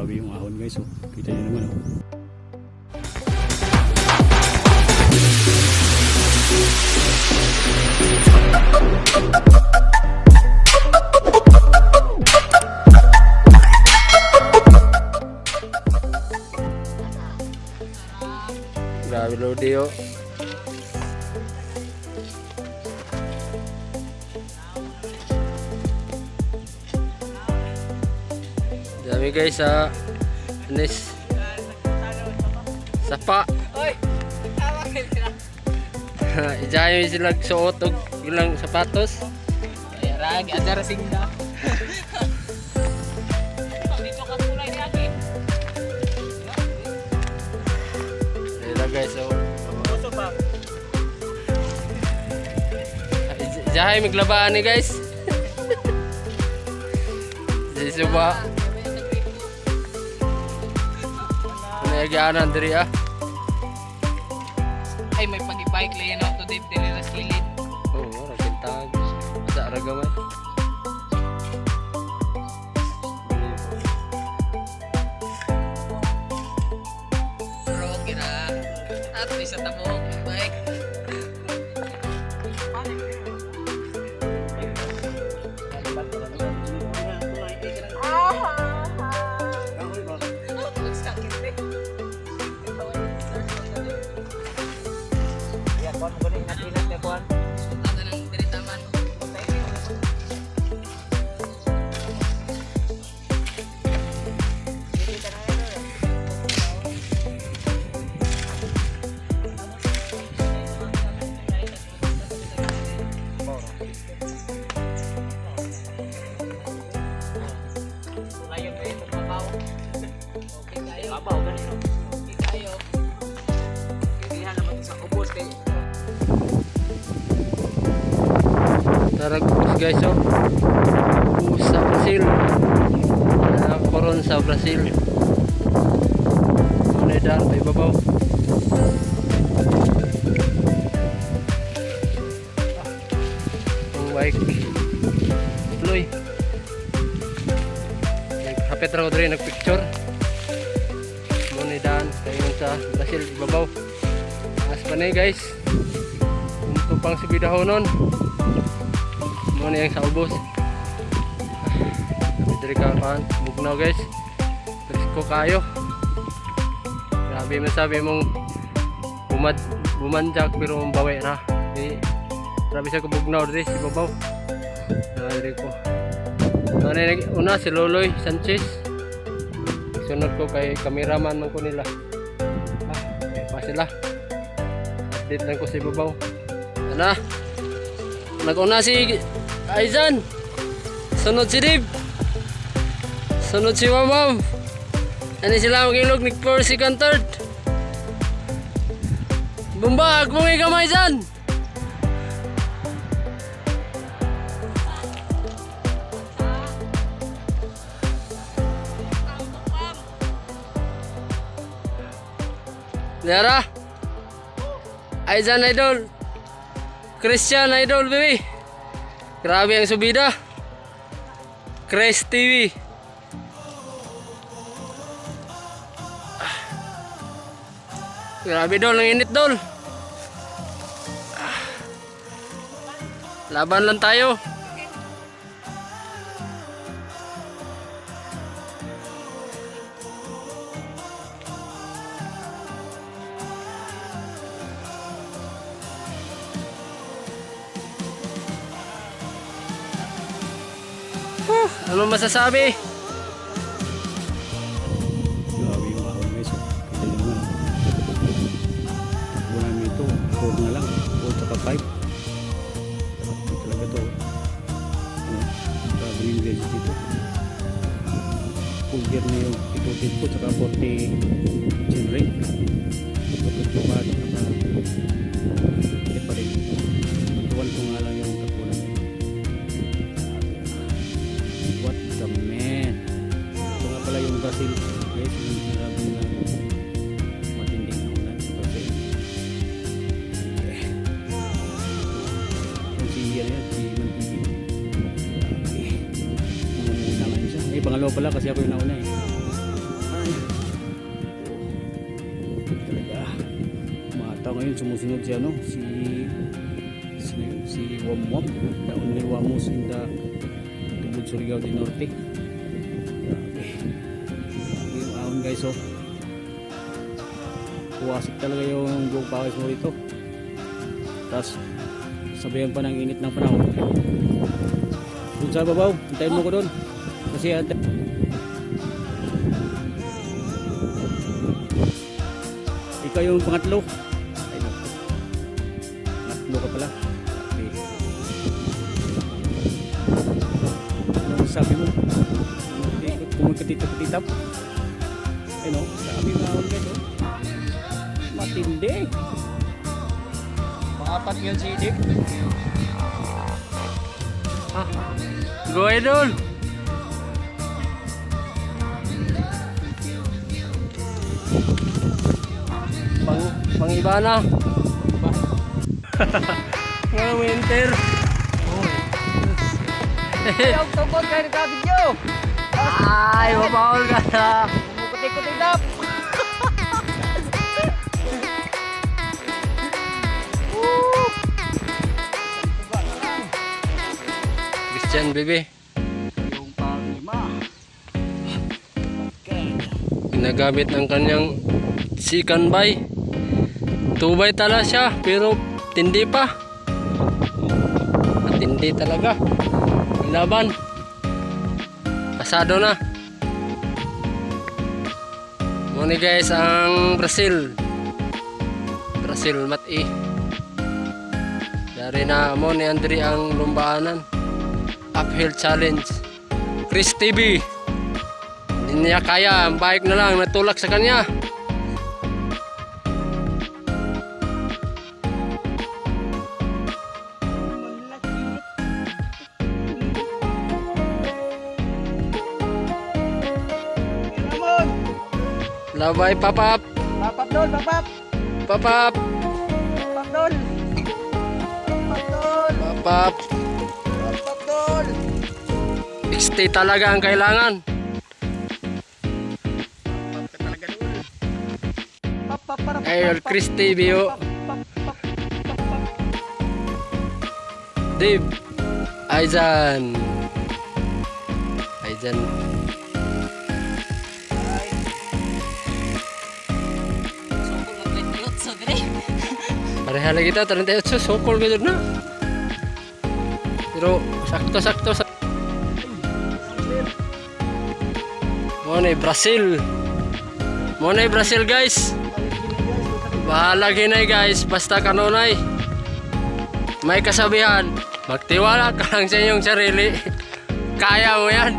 Grabe yung ahon guys, oh. Kita nyo naman, oh. Grabe Lodi, oh. Dami guys sa Anis. Sapa. Oy, tawa ka. Ijayo sila suot og ilang sapatos. Ay rag, ada rasing na. Dito ka kulay ni Aki. Dila guys, so Puso ba? ijahay miglabaan ni guys. Di suba. Nagyanan diri ah. Ay may pag-bike layan ako to Dave diri sa kilid. Oo, rakintag. Sa ragamay. Bro, kira. At least sa tabok bike. Tarag guys, oh. Sa Brazil. Koron sa Brazil. Ano daan pa ibabaw. Ang bike. Tuloy. Hapit raw diri nagpicture. Ano daan kayo sa Brazil ibabaw. As pa na guys. Untuk pang subidahonon. Ano yung sa ubos. Dari kapan bugnaw guys. Risko kayo. Grabe masabi mong bumanjak pero bawi ra. Di grabe sa kubugnaw diri si babaw. Diri ko. Una si Loloy Sanchez. Sunod ko kay cameraman man ko nila. Pa sila. Update lang ko si babaw. Ana. Nag-una si Aizan. Sunod si Dib. Sunod si Mamam. Ano sila mag-ilog ni first, second, third. Bumbag mong ikamay dyan. Dara. Aizan Idol. Christian Idol baby. Grabe ang subida. Chris TV. Grabe dol, ang init dol. Laban lang tayo. Ano masasabi? Grabe yung ahon guys, oh. Kita nyo naman, oh. Wala nito, 4 na lang. 4 tsaka 5. Ito talaga to, oh. Ano? Grabe yung guys dito. Full gear na yung itutin ko tsaka 40 chain ring. Kapag lumad naka pa rin. Tuwan ko nga lang yung tapunan. What the man? Ito nga pala yung Brazil guys, yung grabe na matinding ulan sa Brazil. Kung si Ian yan, si Man TV. Grabe. Namumuna ngayon siya. Pangalawa pala kasi ako yung nauna eh. Talaga. Mata ngayon sumusunod si ano, si Wamwam. The only Wamos in the Tubod Surigao del Norte. Grabe. Grabe yung ahon guys oh. Puwasik talaga yung buong pawis mo rito. Tapos sabayan pa ng init ng panahon. Doon sa babaw, hintayin mo ko doon. Kasi ikaw yung pangatlo. Ay naku. Pangatlo ka pala. Okay. Ano sabi mo? Kung magkatitap-titap. Ay no, sabi nga ako guys oh. Matindi. Pangapat yun si Idip. Ah, go idol. Pangiba na. Mga winter. Yung tungkol kayo nagka-video. Ay, mapahol ka na. Mukutik-kutik dap. Christian baby. Yung panglima. Okay. Ginagamit ang kanyang sikan bay. Tubay tala siya pero tindi pa. Matindi talaga. Ang laban. Pasado na. Muna guys ang Brazil. Brazil mati. Dari na mo ni Andre ang lumbaanan. Uphill challenge. Chris TV. Hindi niya kaya, ang bike na lang natulak sa kanya. Labay papap. Papap dol, papap. Papap. Papap dol. Papap dol. Papap. Papap dol. XT talaga ang kailangan. Papap para. Ayol Chris TV oh. Dave. Aizan. Aizan. Pareha lagi kita 38 sokol gitu na. Pero sakto-sakto sa Monay Brazil. Monay Brazil guys. Bahala ginay guys, basta kanunay. May kasabihan, magtiwala ka lang sa iyong sarili. Kaya mo yan.